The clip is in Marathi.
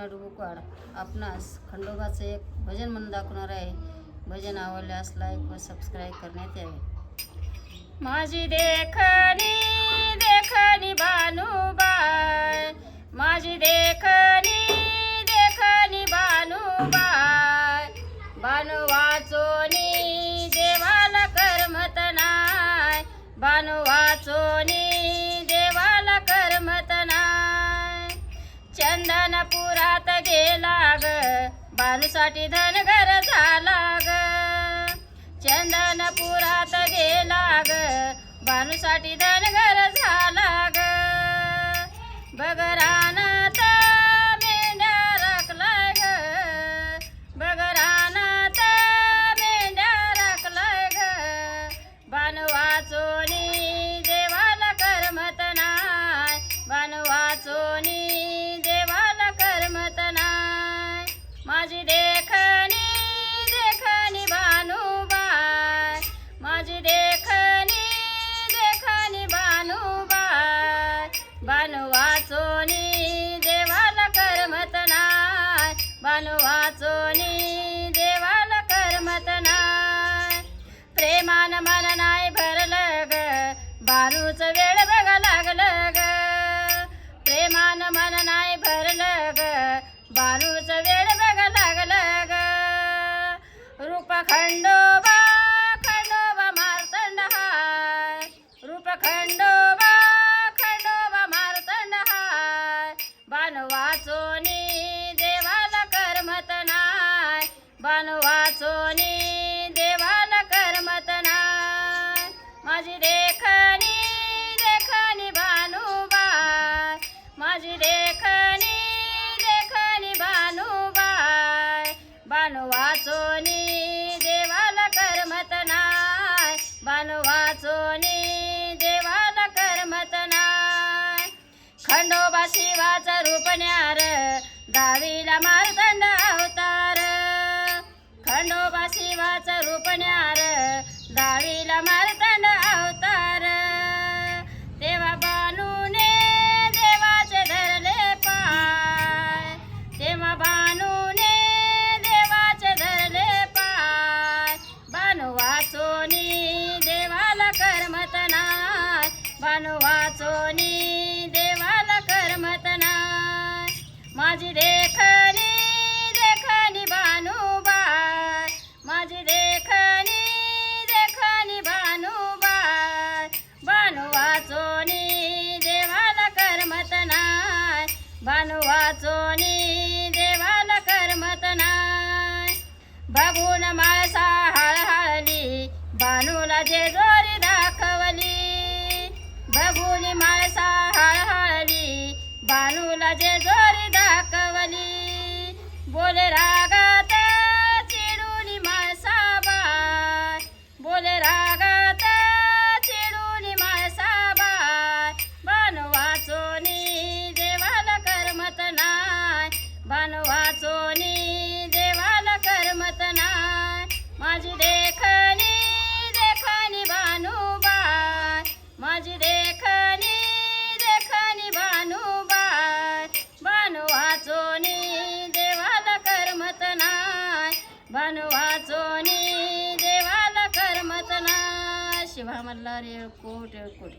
डुबुकवाड आपणास खंडोबाचं एक भजन म्हणून दाखवणार आहे. भजन आवडल्यास लाईक व सबस्क्राईब करण्यात यावे. माझी देखणी देखणी भानुबाई, माझी देखणी देखणी भानुबाई, भानु वाचोनी देवाला करमत नाय, भानु वाचोनी देवाला करमत नाय. चंदनपुरात गेला ग, भानुसाठी धनगर झाला ग. चंदनपुरात गेला ग, भानुसाठी धनगर झाला ग. बगरानात मेंढ्या राखलाय ग, बगरानात मेंढ्या राखलाय ग. भानु वाचोनी देवाला करमत नाय, भानु वाचोनी देवाला करमत नाय. माझी देखणी देखणी भानुबाई, माझी देखणी देखणी भानुबाई, भानु वाचोनी देवाला करमत नाय, भानु वाचोनी देवाला करमत नाय. प्रेमान मन नाही भरलं ग, भानुच वेळ बघा लागलं ग. प्रेमान मन नाही भरलं ग, भानुच वेळ बघा लागलं ग. रूप खंडोबा खंडोबा मार्तंड हाय, रूप खंडोबा खंडोबा मार्तंड हाय. भानु वाचोनी देवाला करमत नाय, भानु वाचोनी देवाला करमत नाय. माझी देखणी देखणी भानुबाई, माझी देखणी देखणी भानुबाई, भानु वाचोनी देवाला करमत नाय, भानु वाचोनी देवाला करमत नाय. खंडोबा शिवाचा रूप न्यार, गावीला मार्तंड अवतार. खंडोबा शिवाचा रूप न्यार, गावीला मार्तंड अवतार. तेव्हा भानुने देवाचे धरले पाय, तेव्हा भानुने देवाचे धरले पाय. भानु वाचोनी देवाला करमत नाय, भानु वाचोनी देवाला करमत नाय. माझी देखणी देखणी भानुबाई, माझी देखणी देखणी भानुबाई, भानु वाचोनी देवाला करमत नाय, भानु वाचोनी देवाला करमत नाय. बघून माळसा हळहळली, भानुला जेजोरी दाखवली. बघून माळसा हळहळली, भानुला जेजोरी दाखवली. बोले रागात चिडून माळसाबाई, बोले रागात चिडून माळसाबाई. भानु वाचोनी देवाला करमत नाय, भानु वाचोनी देवाला करमत नाय. माझी देखणी देखणी भानुबाई, माझी देखणी देखणी भानुबाई, भानु वाचोनी देवाला करमत नाय, भानु वाचोनी देवाला करमत नाय. शिवा मल्हार कोट कोट.